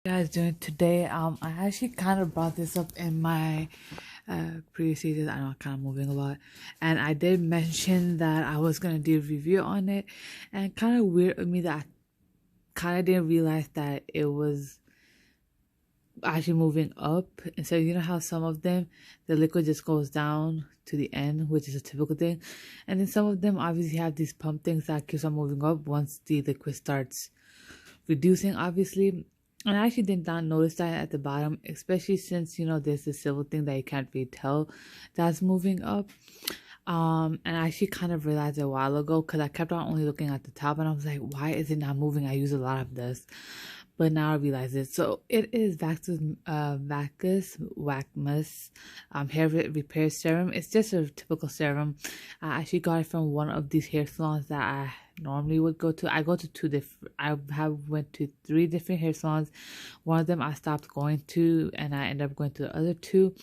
Guys doing today? I actually kind of brought this up in my previous seasons. I know I'm kind of moving a lot, and I did mention that I was gonna do a review on it, and kind of weird of me that I kind of didn't realize that it was actually moving up. And so you know how some of them the liquid just goes down to the end, which is a typical thing, and then some of them obviously have these pump things that keeps on moving up once the liquid starts reducing, obviously. And I actually did not notice that at the bottom, especially since there's this silver thing that you can't really tell that's moving up. And I actually kind of realized a while ago because I kept on only looking at the top and I was like, why is it not moving? I use a lot of this. But now I realize it. So it is Maxus Vaxmus hair repair serum. It's just a typical serum. I actually got it from one of these hair salons that I normally would go to. I go to two different. I have went to three different hair salons. One of them I stopped going to, and I ended up going to the other two.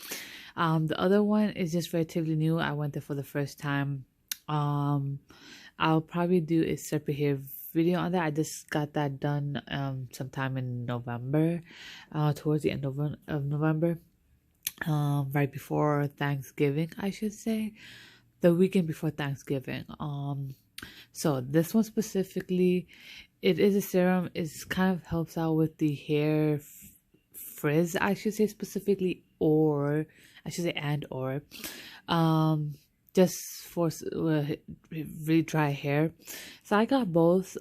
The other one is just relatively new. I went there for the first time. Um, I'll probably do a separate hair video on that. I just got that done sometime in November, towards the end of November, right before Thanksgiving, I should say, the weekend before Thanksgiving. So this one specifically, it is a serum. It's kind of helps out with the hair frizz, I should say specifically, or I should say or just for really dry hair. So I got both.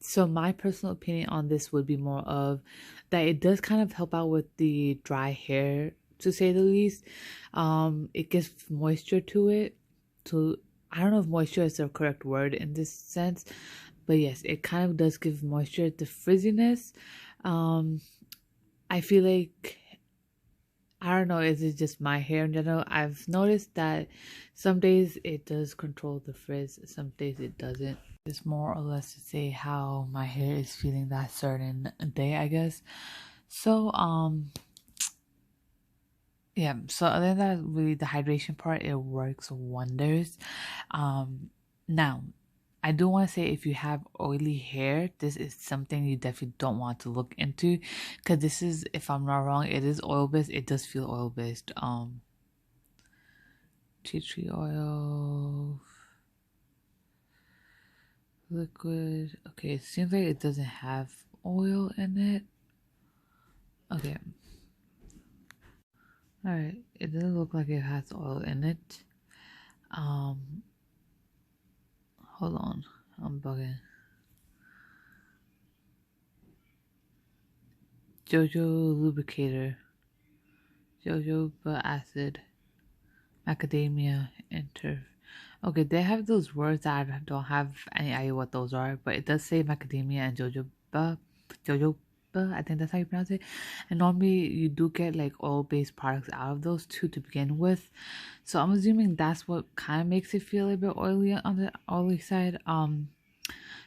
So my personal opinion on this would be more of that it does kind of help out with the dry hair, to say the least. It gives moisture to it. To I don't know if moisture is the correct word in this sense, but yes, it kind of does give moisture. The frizziness, I feel like, I don't know, is it just my hair in general? I've noticed that some days it does control the frizz, some days it doesn't. It's more or less to say how my hair is feeling that certain day, I guess. So, yeah, so other than that, really the hydration part, it works wonders. Now, I do want to say if you have oily hair, this is something you definitely don't want to look into, because this is, if I'm not wrong, it is oil based. It does feel oil based. Tea tree oil, liquid. Okay, it seems like it doesn't have oil in it. Okay, all right. It doesn't look like it has oil in it. Um, hold on, I'm bugging. Jojo lubricator, jojoba acid, macadamia, enter. Okay, they have those words that I don't have any idea what those are, but it does say macadamia and jojoba. I think that's how you pronounce it. And normally you do get like oil-based products out of those two to begin with, so I'm assuming that's what kind of makes it feel a bit oily on the oily side.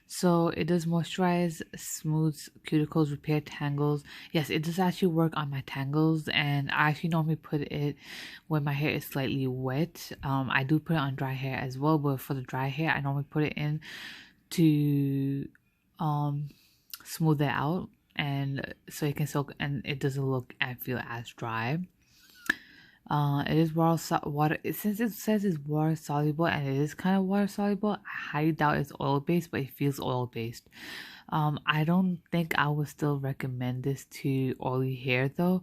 So it does moisturize, smooths cuticles, repair tangles. Yes, it does actually work on my tangles, and I actually normally put it when my hair is slightly wet. I do put it on dry hair as well, but for the dry hair, I normally put it in to um smooth it out, and so it can soak and it doesn't look and feel as dry. It is water. Since it says it's water soluble and it is kind of water soluble, I highly doubt it's oil based, but it feels oil based. I don't think I would still recommend this to oily hair though.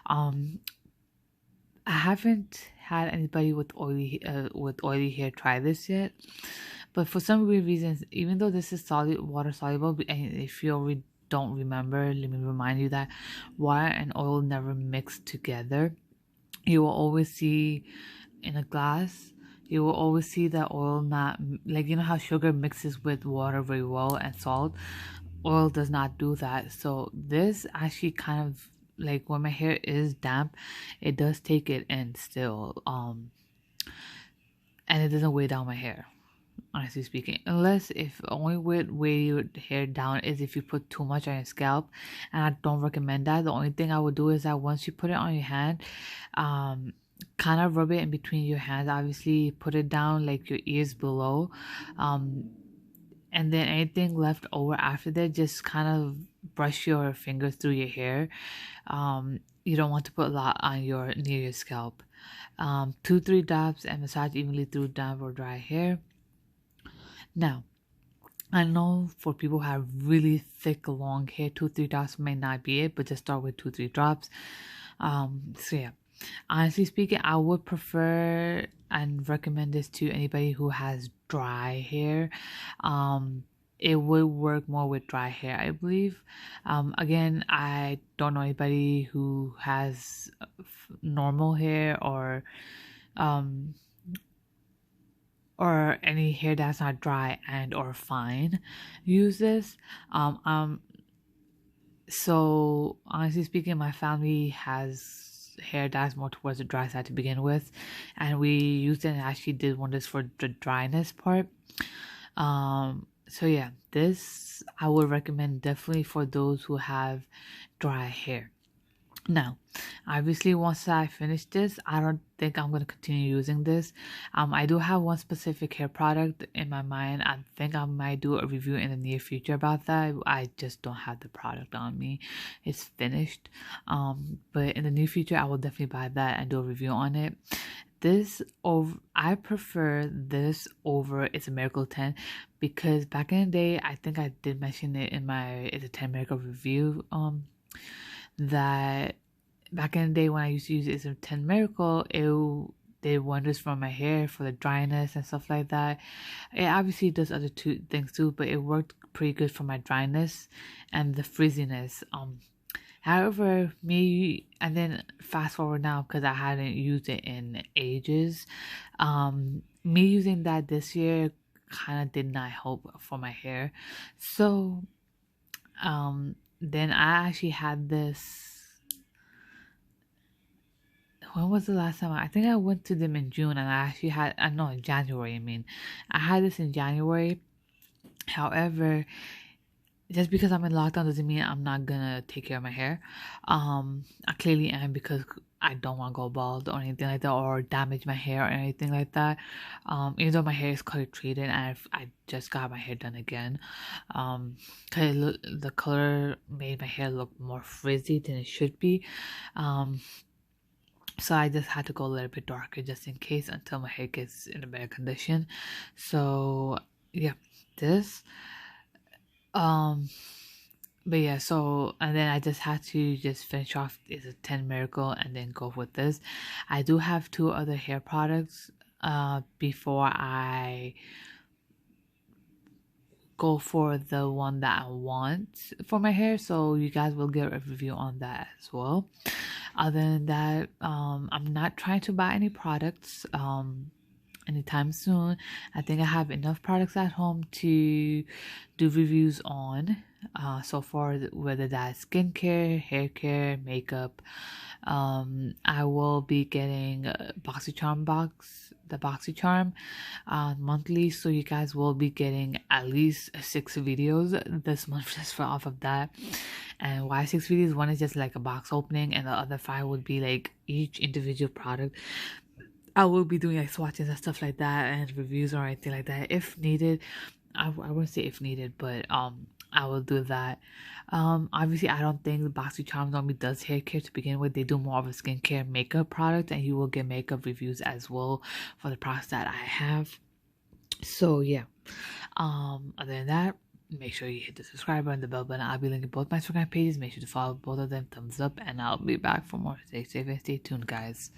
Um, I haven't had anybody with oily hair try this yet, but for some weird reasons, even though this is solid water soluble, and if you already don't remember, let me remind you that water and oil never mix together. You will always see in a glass, you will always see that oil not, like, you know how sugar mixes with water very well and salt, oil does not do that. So this actually kind of, like, when my hair is damp, it does take it in still, and it doesn't weigh down my hair, honestly speaking, unless if only weigh your hair down is if you put too much on your scalp, and I don't recommend that. The only thing I would do is that once you put it on your hand, kind of rub it in between your hands, obviously put it down like your ears below, and then anything left over after that, just kind of brush your fingers through your hair. You don't want to put a lot on near your scalp. 2-3 dabs and massage evenly through damp or dry hair. Now, I know for people who have really thick, long hair, 2-3 drops may not be it, but just start with 2-3 drops. So yeah, honestly speaking, I would prefer and recommend this to anybody who has dry hair. It would work more with dry hair, I believe. Again, I don't know anybody who has normal hair or any hair that's not dry and or fine use this. So honestly speaking, my family has hair that's more towards the dry side to begin with, and we used it and actually did wonders for the dryness part. So yeah, this I would recommend definitely for those who have dry hair. Now, obviously, once I finish this, I don't think I'm going to continue using this. I do have one specific hair product in my mind. I think I might do a review in the near future about that. I just don't have the product on me. It's finished. But in the near future, I will definitely buy that and do a review on it. I prefer this over It's a Miracle 10 because back in the day, I think I did mention it in my It's a 10 Miracle review. That back in the day when I used to use It's a 10 Miracle, it did wonders for my hair, for the dryness and stuff like that. It obviously does other two things too, but it worked pretty good for my dryness and the frizziness. However, and then fast forward now because I hadn't used it in ages. Me using that this year kind of did not help for my hair. So, then I actually had this. When was the last time? I think I went to them in June, and I actually had. I know in January. I mean, I had this in January. However, just because I'm in lockdown doesn't mean I'm not gonna take care of my hair. I clearly am because I don't want to go bald or anything like that or damage my hair or anything like that. Even though my hair is color treated and I just got my hair done again. Cause the color made my hair look more frizzy than it should be. So I just had to go a little bit darker just in case until my hair gets in a better condition. So yeah, this. But yeah, so and then I just had to just finish off It's a 10 Miracle and then go with this. I do have 2 other hair products before I go for the one that I want for my hair, so you guys will get a review on that as well. Other than that, I'm not trying to buy any products anytime soon. I think I have enough products at home to do reviews on. So far, whether that's skincare, hair care, makeup, I will be getting the BoxyCharm monthly. So you guys will be getting at least 6 videos this month just for off of that. And why 6 videos? One is just like a box opening, and the other 5 would be like each individual product. I will be doing like swatches and stuff like that and reviews or anything like that if needed. I wouldn't say if needed, but I will do that. Obviously I don't think the BoxyCharm normally does hair care to begin with. They do more of a skincare makeup product, and you will get makeup reviews as well for the products that I have. So yeah. Other than that, make sure you hit the subscribe button and the bell button. I'll be linking both my Instagram pages. Make sure to follow both of them. Thumbs up, and I'll be back for more. Stay safe and stay tuned, guys.